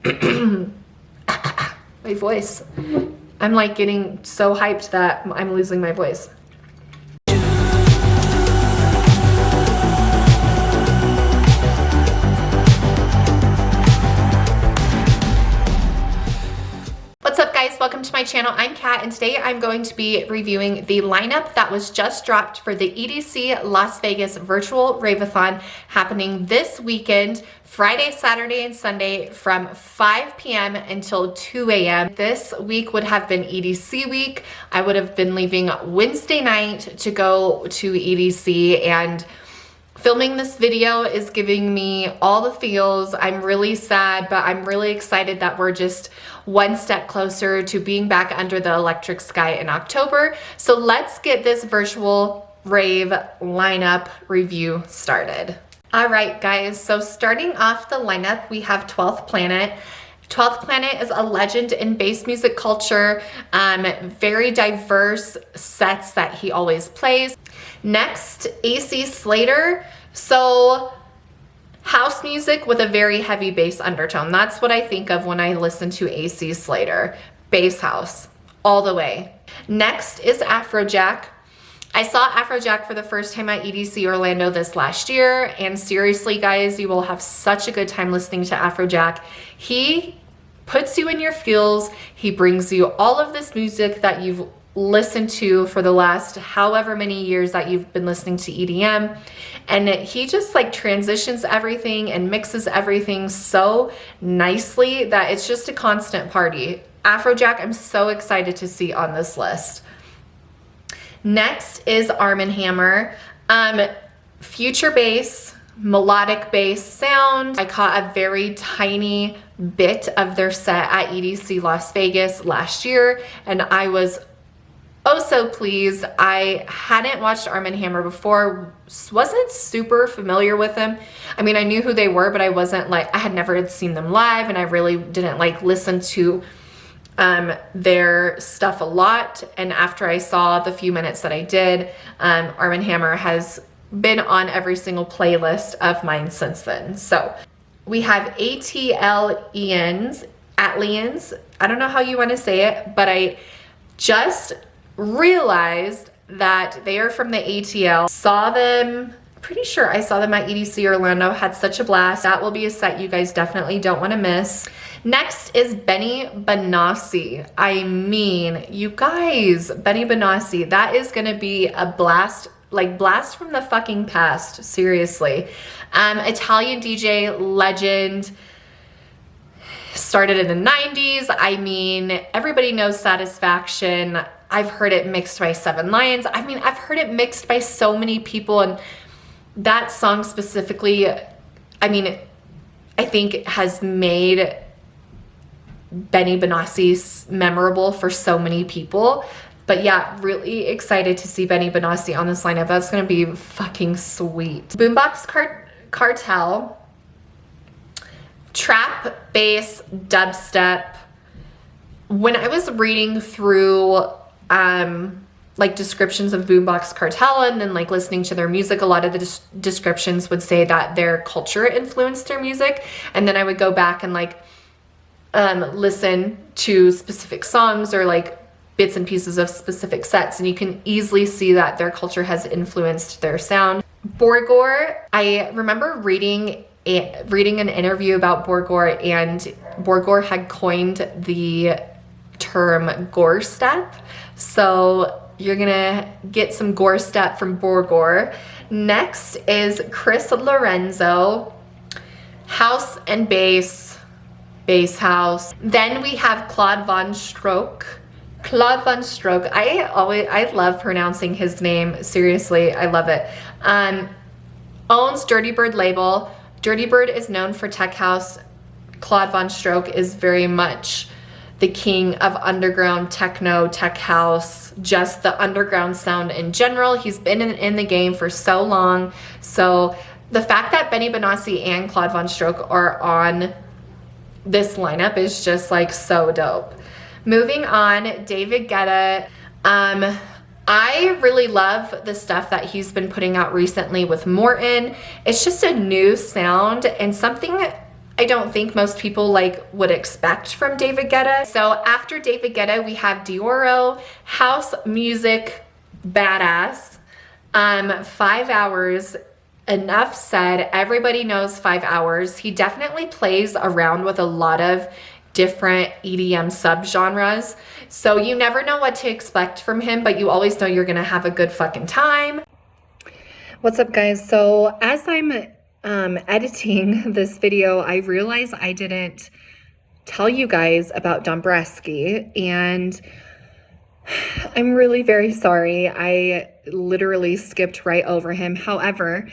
My voice. I'm like getting so hyped that I'm losing my voice. What's up, guys? Welcome to my channel. I'm Kat, and today I'm going to be reviewing the lineup that was just dropped for the EDC Las Vegas virtual Rave-A-Thon happening this weekend, Friday, Saturday, and Sunday from 5 p.m. until 2 a.m. This week would have been EDC week. I would have been leaving Wednesday night to go to EDC, and filming this video is giving me all the feels. I'm really sad, but I'm really excited that we're just one step closer to being back under the electric sky in October. So let's get this virtual rave lineup review started. All right, guys, so starting off the lineup, we have 12th Planet. 12th Planet is a legend in bass music culture, very diverse sets that he always plays. Next, AC Slater. So house music with a very heavy bass undertone. That's what I think of when I listen to AC Slater. Bass house, all the way. Next is Afrojack. I saw Afrojack for the first time at EDC Orlando this last year, and seriously, guys, you will have such a good time listening to Afrojack. He puts you in your feels. He brings you all of this music that you've listened to for the last however many years that you've been listening to EDM, and he just like transitions everything and mixes everything so nicely that it's just a constant party. Afrojack, I'm so excited to see on this list. Next is Arm & Hammer. Future bass, melodic bass sound. I caught a very tiny bit of their set at EDC Las Vegas last year, and I was oh so pleased. I hadn't watched Arm & Hammer before, wasn't super familiar with them. I mean, I knew who they were, but I wasn't like, I had never seen them live, and I really didn't like listen to their stuff a lot. And after I saw the few minutes that I did, Arm & Hammer has been on every single playlist of mine since then. So we have Atlians. I don't know how you want to say it, but I just realized that they are from the ATL. Saw them, pretty sure I saw them at EDC Orlando, had such a blast. That will be a set you guys definitely don't want to miss. Next is Benassi. I mean, you guys, Benassi, that is gonna be a blast, like blast from the fucking past, seriously. Italian DJ legend, started in the 90s. I mean, everybody knows Satisfaction. I've heard it mixed by Seven Lions. I mean, I've heard it mixed by so many people, and that song specifically, I mean, I think it has made Benassi memorable for so many people. But yeah, really excited to see Benassi on this lineup. That's gonna be fucking sweet. Boombox Cartel. Trap, bass, dubstep. When I was reading through like descriptions of Boombox Cartel and then like listening to their music, a lot of the descriptions would say that their culture influenced their music, and then I would go back and like listen to specific songs or like bits and pieces of specific sets, and you can easily see that their culture has influenced their sound. Borgore, I remember reading an interview about Borgore, and Borgore had coined the term gore step. So you're gonna get some gore step from Borgore. Next is Chris Lorenzo, house and bass house. Then we have Claude Von Stroke. I love pronouncing his name. Seriously, I love it. Owns Dirty Bird label. Dirty Bird is known for tech house. Claude Von Stroke is very much the king of underground techno, tech house, just the underground sound in general. He's been in the game for so long. So the fact that Benassi and Claude Von Stroke are on this lineup is just like so dope. Moving on, David Guetta. I really love the stuff that he's been putting out recently with Morton. It's just a new sound and something I don't think most people like would expect from David Guetta. So after David Guetta, we have Dioro, house music badass, 5 hours. Enough said. Everybody knows 5 hours. He definitely plays around with a lot of different EDM subgenres. So you never know what to expect from him, but you always know you're gonna have a good fucking time. What's up, guys? So as I'm editing this video, I realized I didn't tell you guys about Dombresky, and I'm really very sorry. I literally skipped right over him. However,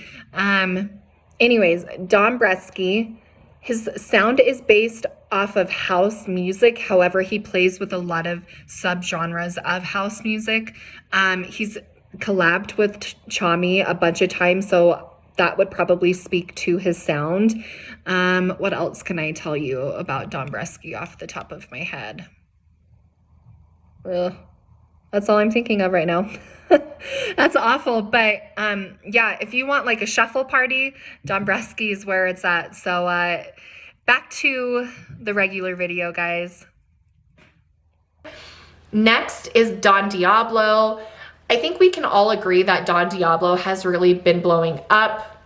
anyways, Dombresky, his sound is based off of house music. However, he plays with a lot of subgenres of house music. He's collabed with Chami a bunch of times, so that would probably speak to his sound. What else can I tell you about Dombresky off the top of my head? Ugh. That's all I'm thinking of right now. That's awful. But yeah, if you want like a shuffle party, Dombresky is where it's at. So back to the regular video, guys. Next is Don Diablo. I think we can all agree that Don Diablo has really been blowing up.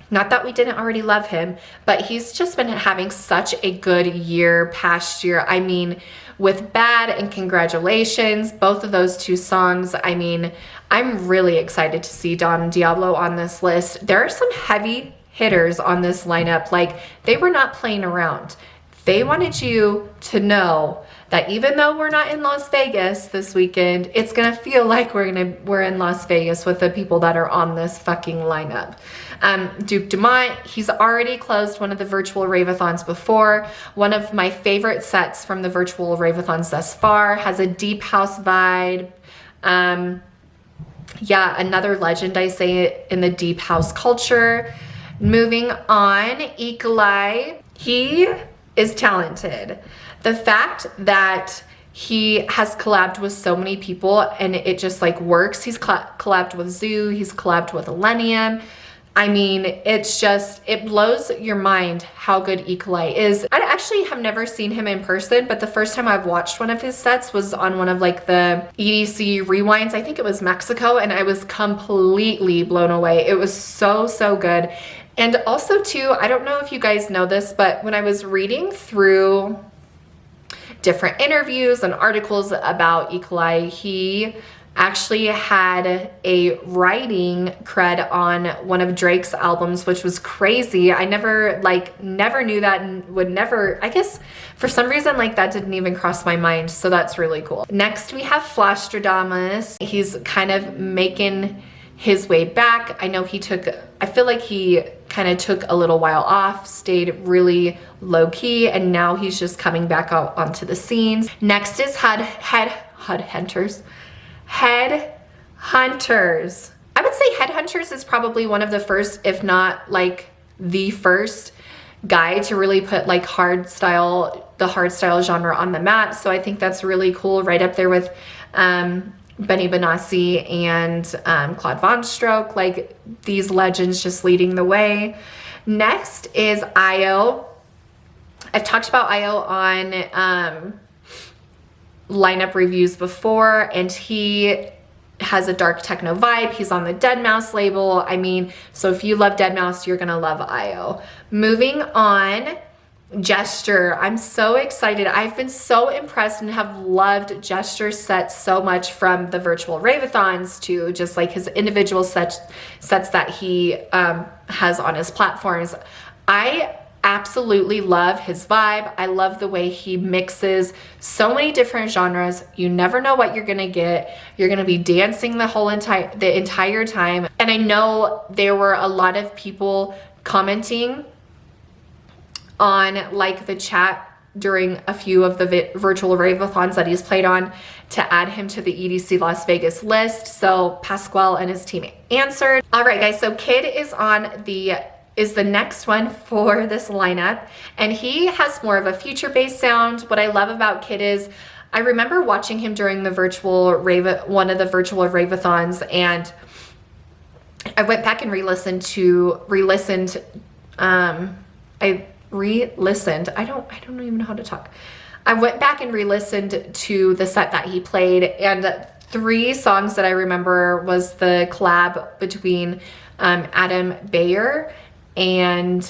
Not that we didn't already love him, but he's just been having such a good year past year. I mean, with Bad and Congratulations, both of those two songs, I mean, I'm really excited to see Don Diablo on this list. There are some heavy hitters on this lineup. Like, they were not playing around. They wanted you to know that even though we're not in Las Vegas this weekend, it's gonna feel like we're in Las Vegas with the people that are on this fucking lineup. Duke Dumont, he's already closed one of the virtual Rave-A-Thons before. One of my favorite sets from the virtual Rave-A-Thons thus far, has a deep house vibe. Yeah, another legend, I say, in the deep house culture. Moving on, Ecoli, he is talented. The fact that he has collabed with so many people and it just like works. He's collabed with Zoo, he's collabed with Illenium. I mean, it's just, it blows your mind how good Ecoli is. I actually have never seen him in person, but the first time I've watched one of his sets was on one of like the EDC rewinds. I think it was Mexico, and I was completely blown away. It was so, so good. And also too, I don't know if you guys know this, but when I was reading through different interviews and articles about Ecoli, he actually had a writing cred on one of Drake's albums, which was crazy. I never knew that, and would never, I guess for some reason like that didn't even cross my mind. So that's really cool. Next we have Flashstradamus. He's kind of making his way back. I know I feel like he kind of took a little while off, stayed really low key, and now he's just coming back out onto the scenes. Next is Headhunters. Headhunters. I would say Headhunters is probably one of the first, if not like the first guy to really put like the hardstyle genre on the map. So I think that's really cool, right up there with Benassi and Claude Von Stroke, like these legends just leading the way. Next is Io. I've talked about Io on lineup reviews before, and he has a dark techno vibe. He's on the Deadmau5 label. I mean, so if you love Deadmau5, you're gonna love Io. Moving on, Gesture. I'm so excited. I've been so impressed and have loved Gesture's sets so much, from the virtual Rave-A-Thons to just like his individual sets that he has on his platforms. I absolutely love his vibe. I love the way he mixes so many different genres. You never know what you're gonna get. You're gonna be dancing the entire time. And I know there were a lot of people commenting on like the chat during a few of the virtual Rave-A-Thons that he's played on to add him to the EDC Las Vegas list. So Pasquale and his team answered. All right, guys, so Kid is the next one for this lineup, and he has more of a future-based sound. What I love about Kid is I remember watching him during the one of the virtual Rave-A-Thons, and I went back and re-listened. I re-listened. I don't even know how to talk. I went back and re-listened to the set that he played, and 3 songs that I remember was the collab between Adam Bayer and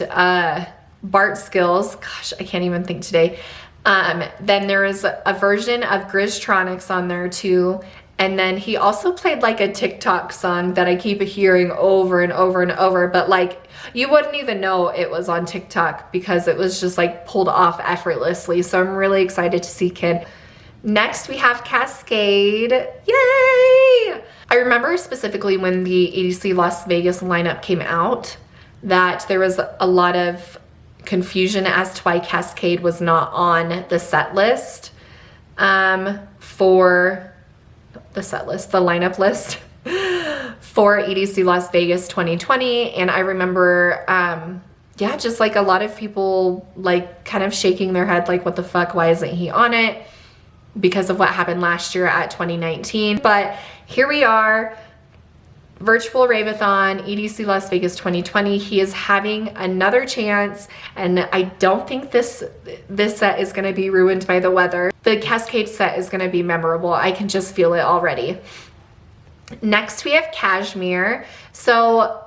Bart Skills. Gosh, I can't even think today. Then there is a version of Grizztronics on there too. And then he also played like a TikTok song that I keep hearing over and over and over, but like you wouldn't even know it was on TikTok because it was just like pulled off effortlessly. So I'm really excited to see Kid. Next we have Cascade. Yay! I remember specifically when the EDC Las Vegas lineup came out that there was a lot of confusion as to why Cascade was not on the set list for the set list, the lineup list for EDC Las Vegas 2020. And I remember, yeah, just like a lot of people like kind of shaking their head like, what the fuck, why isn't he on it? Because of what happened last year at 2019. But here we are, virtual Rave-A-Thon, EDC Las Vegas 2020. He is having another chance, and I don't think this set is going to be ruined by the weather. The Cascade set is going to be memorable. I can just feel it already. Next we have Cashmere. So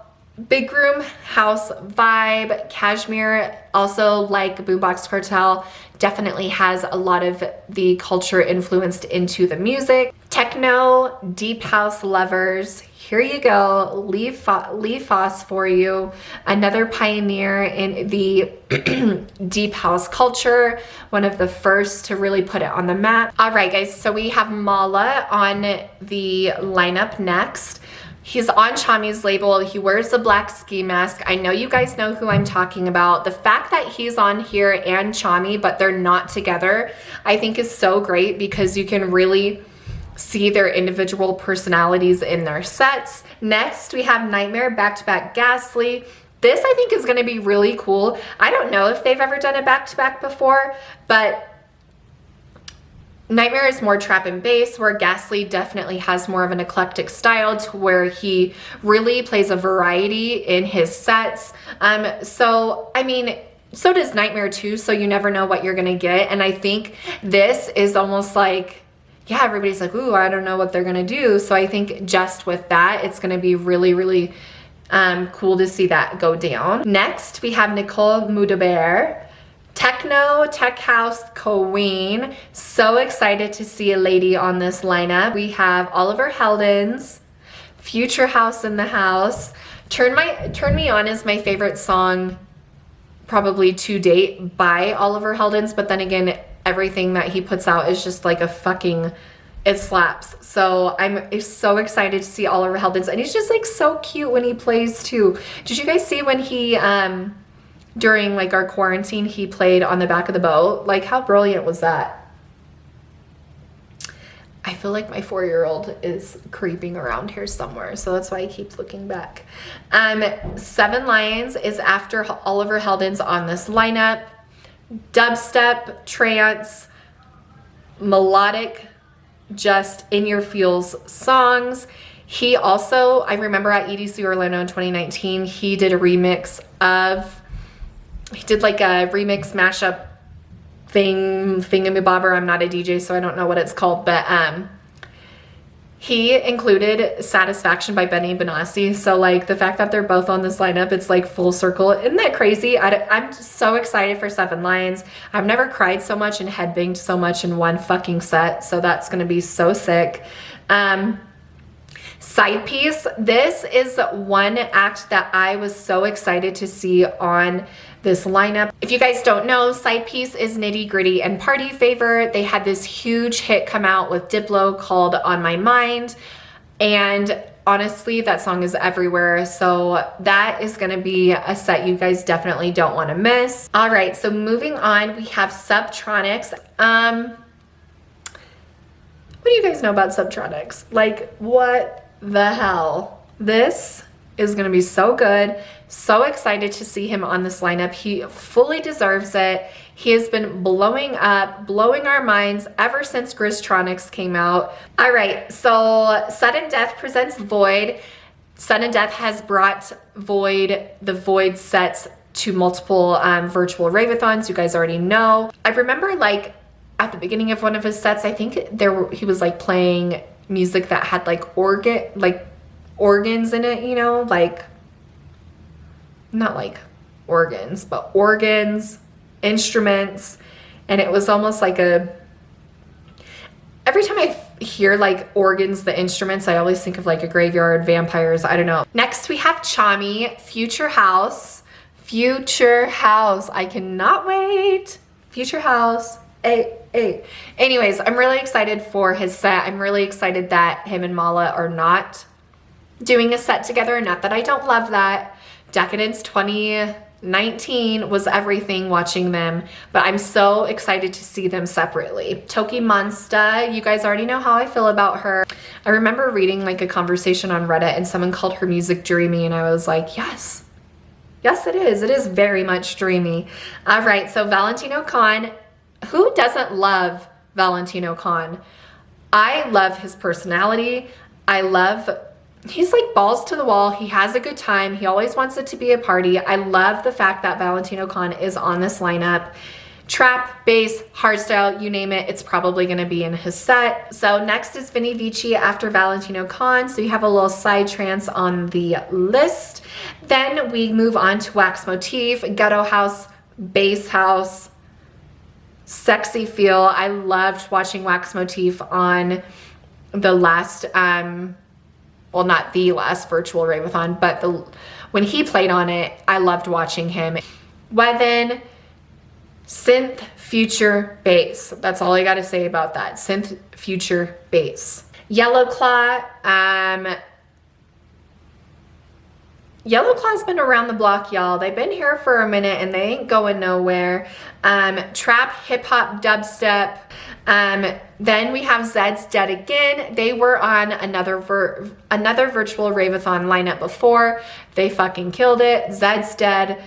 big room house vibe. Cashmere, also like Boombox Cartel, definitely has a lot of the culture influenced into the music. Techno, deep house lovers, here you go. Lee Foss for you. Another pioneer in the deep house culture. One of the first to really put it on the map. All right, guys, so we have Mala on the lineup next. He's on Chami's label. He wears the black ski mask. I know you guys know who I'm talking about. The fact that he's on here and Chami, but they're not together, I think is so great because you can really see their individual personalities in their sets. Next, we have Nightmare back-to-back Ghastly. This I think is gonna be really cool. I don't know if they've ever done a back-to-back before, but Nightmare is more trap and bass, where Ghastly definitely has more of an eclectic style to where he really plays a variety in his sets. So, I mean, so does Nightmare too, so you never know what you're gonna get. And I think this is almost like, yeah, everybody's like, ooh, I don't know what they're gonna do. So I think just with that, it's gonna be really, really cool to see that go down. Next, we have Nicole Mudaber. Techno, tech house queen. So excited to see a lady on this lineup. We have Oliver Heldens, Future House in the house. Turn Me On is my favorite song probably to date by Oliver Heldens, but then again, everything that he puts out is just like a fucking, it slaps. So I'm so excited to see Oliver Heldens, and he's just like so cute when he plays too. Did you guys see when he during like our quarantine, he played on the back of the boat? Like, how brilliant was that? I feel like my 4-year-old is creeping around here somewhere, so that's why I keep looking back. 7 Lions is after Oliver Heldens on this lineup. Dubstep, trance, melodic, just in your feels songs. He also, I remember at EDC Orlando in 2019, he did a remix of, he did like a remix mashup thingamabobber. I'm not a DJ, so I don't know what it's called, but he included Satisfaction by Benassi. So like the fact that they're both on this lineup, it's like full circle. Isn't that crazy? I'm just so excited for 7 Lions. I've never cried so much and headbanged so much in one fucking set, so that's gonna be so sick. Side piece, this is one act that I was so excited to see on this lineup. If you guys don't know, Side piece is Nitty Gritty and Party Favor. They had this huge hit come out with Diplo called On My Mind, and honestly, that song is everywhere. So that is gonna be a set you guys definitely don't wanna miss. All right, so moving on, we have Subtonics. What do you guys know about Subtonics? Like, what the hell? This is gonna be so good. So excited to see him on this lineup. He fully deserves it. He has been blowing up, blowing our minds ever since Grizztronics came out. All right, so Sudden Death presents Void. Sudden Death has brought the Void sets to multiple virtual Rave-A-Thons. You guys already know. I remember like at the beginning of one of his sets, I think he was like playing music that had like organs in it, you know, like not like organs, but organs, instruments, and it was almost like every time I hear like organs, the instruments, I always think of like a graveyard, vampires, I don't know. Next we have Chami, Future House. Future House, I cannot wait. Future House, hey. Anyways, I'm really excited for his set. I'm really excited that him and Mala are not doing a set together. Not that I don't love that. Decadence 2019 was everything watching them, but I'm so excited to see them separately. Toki Monsta, you guys already know how I feel about her. I remember reading like a conversation on Reddit and someone called her music dreamy, and I was like, yes. Yes, it is. It is very much dreamy. All right, so Valentino Khan. Who doesn't love Valentino Khan? I love his personality. He's like balls to the wall. He has a good time. He always wants it to be a party. I love the fact that Valentino Khan is on this lineup. Trap, bass, hardstyle, you name it, it's probably gonna be in his set. So next is Vinny Vici after Valentino Khan. So you have a little side trance on the list. Then we move on to Wax Motif, Ghetto House, Bass House, Sexy Feel. I loved watching Wax Motif on the last, well, not the last virtual Rave-A-Thon, but when he played on it, I loved watching him. Weathen, synth, future, bass. That's all I gotta say about that. Synth, future, bass. Yellow Claw, Yellow Claw's been around the block, y'all. They've been here for a minute and they ain't going nowhere. Trap, hip hop, dubstep. Then we have Zeds Dead again. They were on another virtual Rave-A-Thon lineup before. They fucking killed it. Zeds Dead.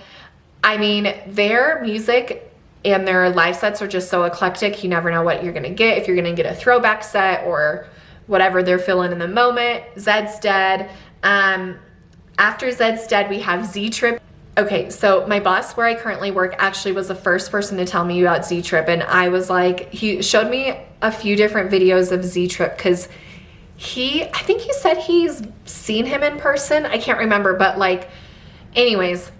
I mean, their music and their live sets are just so eclectic. You never know what you're gonna get. If you're gonna get a throwback set or whatever they're feeling in the moment. Zeds Dead. After Zeds Dead, we have Z-Trip. Okay, so my boss where I currently work actually was the first person to tell me about Z-Trip, and I was like, he showed me a few different videos of Z-Trip because I think he said he's seen him in person. I can't remember, but like, anyways,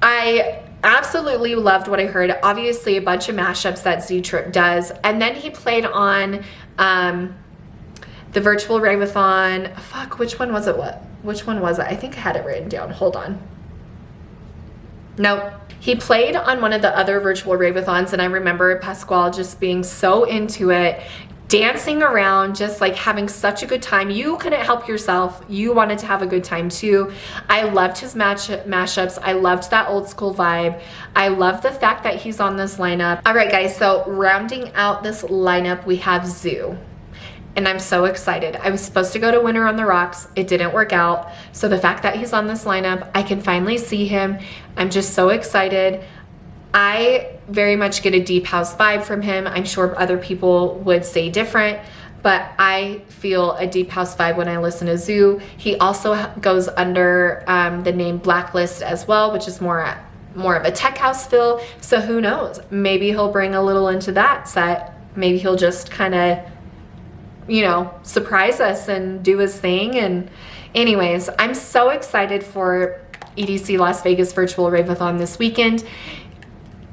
I absolutely loved what I heard. Obviously a bunch of mashups that Z-Trip does, and then he played on the virtual Rave-A-Thon. Fuck, which one was it? Which one was it? I think I had it written down. Hold on. No, he played on one of the other virtual Rave-A-Thons, and I remember Pasquale just being so into it, dancing around, just like having such a good time. You couldn't help yourself. You wanted to have a good time too. I loved his mashups. I loved that old school vibe. I love the fact that he's on this lineup. All right, guys, so rounding out this lineup, we have Zoo. And I'm so excited. I was supposed to go to Winter on the Rocks. It didn't work out. So the fact that he's on this lineup, I can finally see him. I'm just so excited. I very much get a deep house vibe from him. I'm sure other people would say different, but I feel a deep house vibe when I listen to Zoo. He also goes under the name Blacklist as well, which is more of a tech house feel. So who knows? Maybe he'll bring a little into that set. Maybe he'll just kind of, you know, surprise us and do his thing. And anyways, I'm so excited for EDC Las Vegas virtual Rave-A-Thon this weekend.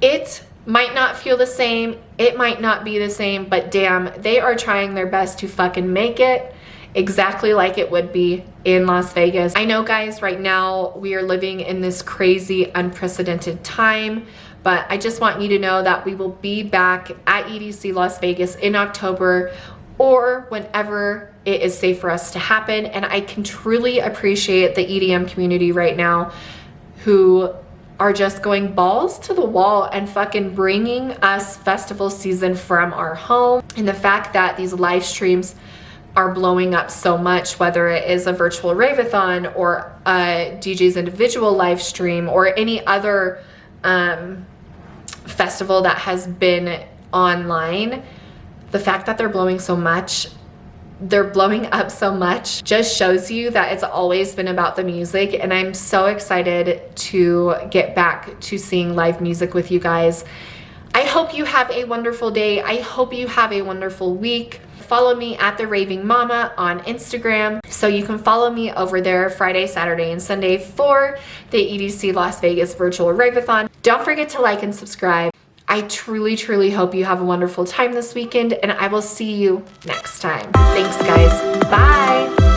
It might not feel the same, it might not be the same, but damn, they are trying their best to fucking make it exactly like it would be in Las Vegas. I know, guys, right now we are living in this crazy, unprecedented time, but I just want you to know that we will be back at EDC Las Vegas in October, or whenever it is safe for us to happen. And I can truly appreciate the EDM community right now who are just going balls to the wall and fucking bringing us festival season from our home. And the fact that these live streams are blowing up so much, whether it is a virtual Rave-A-Thon or a DJ's individual live stream or any other festival that has been online, the fact that they're blowing so much they're blowing up so much just shows you that it's always been about the music, and I'm so excited to get back to seeing live music with you guys. I hope you have a wonderful day. I hope you have a wonderful week. Follow me at The Raving Mama on Instagram, so you can follow me over there Friday, Saturday, and Sunday for the EDC Las Vegas virtual Rave-A-Thon. Don't forget to like and subscribe. I truly, truly hope you have a wonderful time this weekend, and I will see you next time. Thanks, guys. Bye.